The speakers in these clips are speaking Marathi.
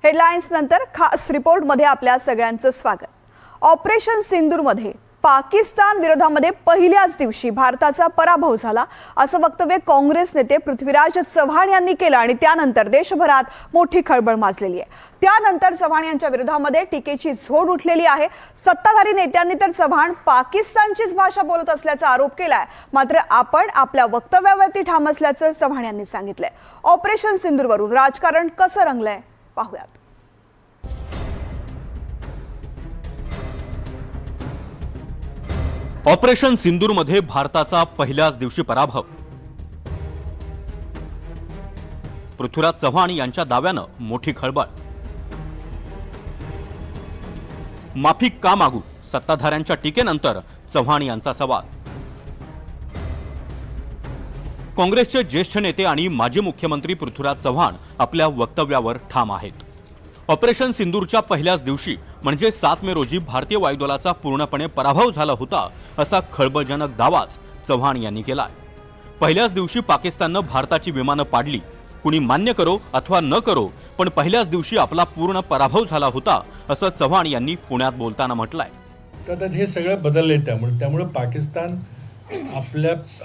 हेडलाइन्स नंतर खास रिपोर्टमध्ये आपल्या सगळ्यांचं स्वागत। ऑपरेशन सिंदूरमध्ये पाकिस्तान विरोधामध्ये पहिल्याच दिवशी भारताचा पराभव झाला असं वक्तव्य काँग्रेस नेते पृथ्वीराज चव्हाण यांनी केलं आणि त्यानंतर देशभरात मोठी खळबळ माजलेली आहे। त्यानंतर चव्हाण यांच्या विरोधामध्ये टीकेची झोड उठलेली आहे। सत्ताधारी नेत्यांनी तर चव्हाण पाकिस्तानचीच भाषा बोलत असल्याचा आरोप केलाय, मात्र आपण आपल्या वक्तव्यावरती ठाम असल्याचं चव्हाण यांनी सांगितलंय। ऑपरेशन सिंदूरवरून राजकारण कसं रंगलंय पाहूयात। ऑपरेशन सिंदूरमध्ये भारताचा पहिल्याच दिवशी पराभव। पृथ्वीराज चव्हाण यांच्या दाव्यानं मोठी खळबळ। माफी का मागू, सत्ताधाऱ्यांच्या टीकेनंतर चव्हाण यांचा सवाल। काँग्रेसचे ज्येष्ठ नेते आणि माजी मुख्यमंत्री पृथ्वीराज चव्हाण आपल्या वक्तव्यावर ठाम आहेत। ऑपरेशन सिंदूरच्या पहिल्याच दिवशी म्हणजे 7 मे रोजी भारतीय वायुदलाचा पूर्णपणे पराभव झाला होता असा खळबळजनक दावाच चव्हाण यांनी केलाय। पहिल्याच दिवशी पाकिस्ताननं भारताची विमानं पाडली, कुणी मान्य करो अथवा न करो, पण पहिल्याच दिवशी आपला पूर्ण पराभव झाला होता असं चव्हाण यांनी पुण्यात बोलताना म्हटलंय। तर हे सगळं बदललंय, त्यामुळे पाकिस्तान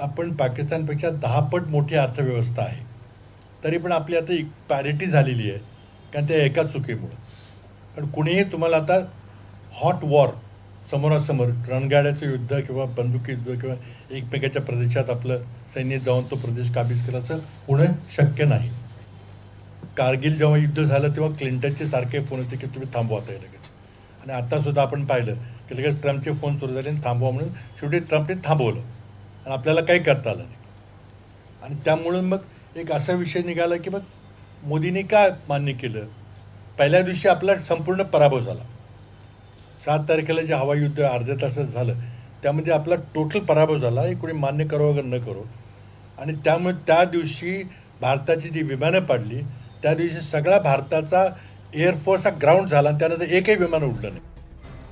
आपण पाकिस्तानपेक्षा 10 पट मोठी अर्थव्यवस्था आहे, तरी पण आपली आता पॅरिटी झालेली आहे, कारण त्या एका चुकीमुळे। कारण कुणीही तुम्हाला आता हॉट वॉर समोरासमोर रणगाड्याचं युद्ध किंवा बंदुकी युद्ध किंवा एकमेकाच्या प्रदेशात आपलं सैन्य जाऊन तो प्रदेश काबीज करायचं होणं शक्य नाही। कारगिल जेव्हा युद्ध झालं तेव्हा क्लिंटनचे सारखे फोन होते की तुम्ही थांबवा आता लगेच, आणि आता सुद्धा आपण पाहिलं की लगेच ट्रम्पचे फोन सुरू झाले आणि थांबवा म्हणून शेवटी ट्रम्पने थांबवलं आणि आपल्याला काही करता आलं नाही। आणि त्यामुळे मग एक असा विषय निघाला की मग मोदींनी का मान्य केलं। पहिल्या दिवशी आपला संपूर्ण पराभव झाला। 7 तारखेला जे हवाई युद्ध अर्ध्या तासात झालं त्यामध्ये आपला टोटल पराभव झाला, हे कोणी मान्य करो वगैरे न करो। आणि त्यामुळे त्या दिवशी भारताची जी विमानं पाडली त्या दिवशी सगळा भारताचा एअरफोर्स हा ग्राउंड झाला आणि त्यानंतर एकही विमान उडलं नाही।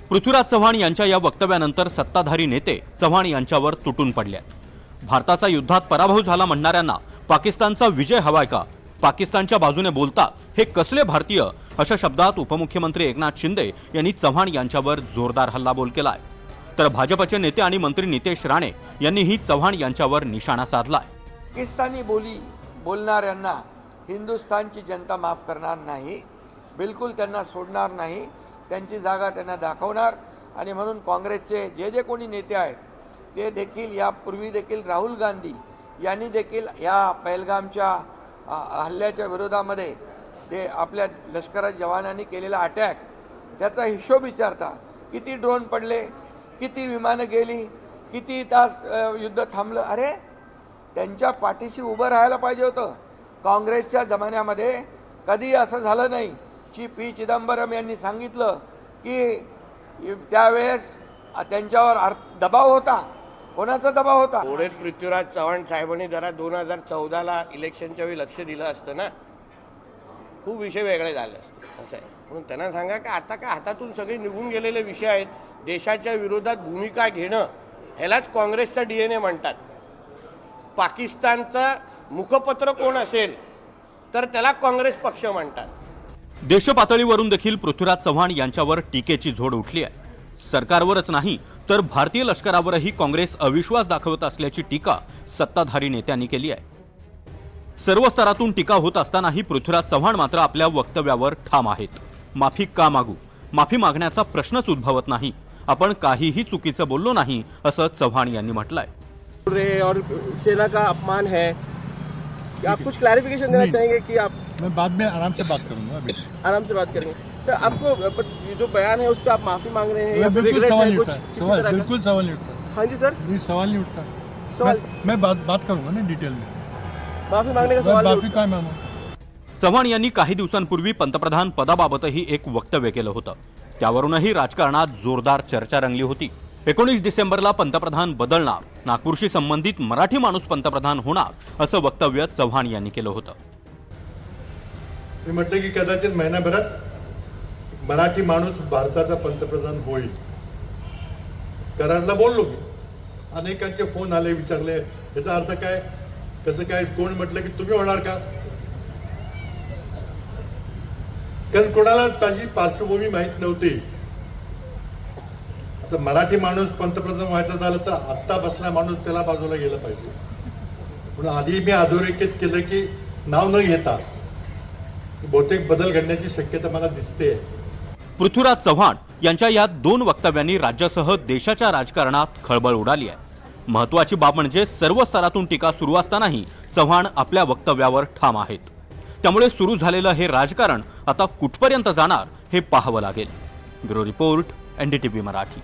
पृथ्वीराज चव्हाण यांच्या या वक्तव्यानंतर सत्ताधारी नेते चव्हाण यांच्यावर तुटून पडलेत। भारताचा युद्धात पराभव झाला म्हणणाऱ्यांना पाकिस्तानचा विजय हवाय का, पाकिस्तानच्या बाजूने बोलतात हे कसले भारतीय, अशा शब्दात उपमुख्यमंत्री एकनाथ शिंदे यांनी चव्हाण यांच्यावर जोरदार हल्लाबोल केलाय। तर भाजपचे नेते आणि मंत्री नितेश राणे यांनीही चव्हाण यांच्यावर निशाणा साधलाय। पाकिस्तानी बोली बोलणाऱ्यांना हिंदुस्थानची जनता माफ करणार नाही, बिलकुल त्यांना सोडणार नाही, त्यांची जागा त्यांना दाखवणार। आणि म्हणून काँग्रेसचे जे कोणी नेते आहेत ते देखील यापूर्वी देखील राहुल गांधी यांनी देखील या पहलगामच्या हल्ल्याच्या विरोधामध्ये ते आपल्या लष्कराच्या जवानांनी केलेला अटॅक त्याचा हिशोब विचारता, किती ड्रोन पडले, किती विमानं गेली, किती तास युद्ध थांबलं। अरे त्यांच्या पाठीशी उभं राहायला पाहिजे होतं। काँग्रेसच्या जमान्यामध्ये कधी असं झालं नाही। पी चिदंबरम यांनी सांगितलं की त्यावेळेस त्यांच्यावर दबाव होता। कोणाचा दबाव होता? थोडे पृथ्वीराज चव्हाण साहेबांनी जरा 2014ला इलेक्शनच्या वेळी लक्ष दिलं असतं ना, खूप विषय वेगळे झाले असते असं आहे। म्हणून त्यांना सांगा की आता काय हातातून सगळे निघून गेलेले विषय आहेत, देशाच्या विरोधात भूमिका घेणं ह्यालाच काँग्रेसचा DNA म्हणतात। पाकिस्तानचं मुखपत्र कोण असेल तर त्याला काँग्रेस पक्ष म्हणतात। देशपातळीवरून देखील पृथ्वीराज चव्हाण यांच्यावर टीकेची झोड उठली आहे। सरकारवरच नाही तर भारतीय लष्करावरही काँग्रेस अविश्वास दाखवत असल्याची टीका सत्ताधारी नेत्यांनी केली आहे। सर्व स्तरातून टीका होत असतानाही पृथ्वीराज चव्हाण मात्र आपल्या वक्तव्यावर ठाम आहेत। माफी का मागू, माफी मागण्याचा प्रश्नच उद्भवत नाही, आपण काहीही चुकीचं बोललो नाही असं चव्हाण यांनी म्हटलंय। और सेना का अपमान है, आप कुछ क्लैरिफिकेशन देना चाहेंगे कि आप? मैं बाद में आराम से बात करूंगा, अभी आराम से बात करेंगे। तो आपको जो बयान है उस पर आप माफी मांग रहे हैं या बिल्कुल सवाल नहीं कुछ उठता, किसी सवाल तरह का? बिल्कुल सवाल नहीं उठता। हाँ जी सर, नहीं सवाल नहीं उठता। सवाल मैं बात करूंगा ना डिटेल में। माफी मांगने का सवाल माफी काय मागू? चव्हाण यांनी काही दिवसांपूर्वी पंतप्रधान पदाबाबतही एक वक्तव्य केलं होतं, त्यावरूनही राजकारणात जोरदार चर्चा रंगली होती। 19 डिसेंबरला पंतप्रधान बदलणार, नागपूरशी संबंधित मराठी माणूस पंतप्रधान होणार असं वक्तव्य चव्हाण यांनी केलं होतं। मी म्हटलं की कदाचित महिनाभरात मराठी माणूस भारताचा पंतप्रधान होईल। करारला बोललो की अनेकांचे फोन आले, विचारले याचा अर्थ काय, कसं काय, कोण म्हटलं की तुम्ही होणार का? कारण कोणाला त्याची पार्श्वभूमी माहीत नव्हती. आता मराठी माणूस पंतप्रधान व्हायचा झालं तर आत्ता बसला माणूस त्याला बाजूला गेलं पाहिजे. म्हणून आधी मी अधोरेखित केलं की नाव न घेता बहुतेक बदल घडण्याची शक्यता मला दिसते. पृथ्वीराज चव्हाण यांच्या या 2 वक्तव्यांनी राज्यासह देशाच्या राजकारणात खळबळ उडाली आहे. महत्त्वाची बाब म्हणजे सर्व स्तरातून टीका सुरू असतानाही चव्हाण आपल्या वक्तव्यावर ठाम आहेत. त्यामुळे सुरू झालेलं हे राजकारण आता कुठपर्यंत जाणार हे पाहावं लागेल. Bureau report, NDTV Marathi.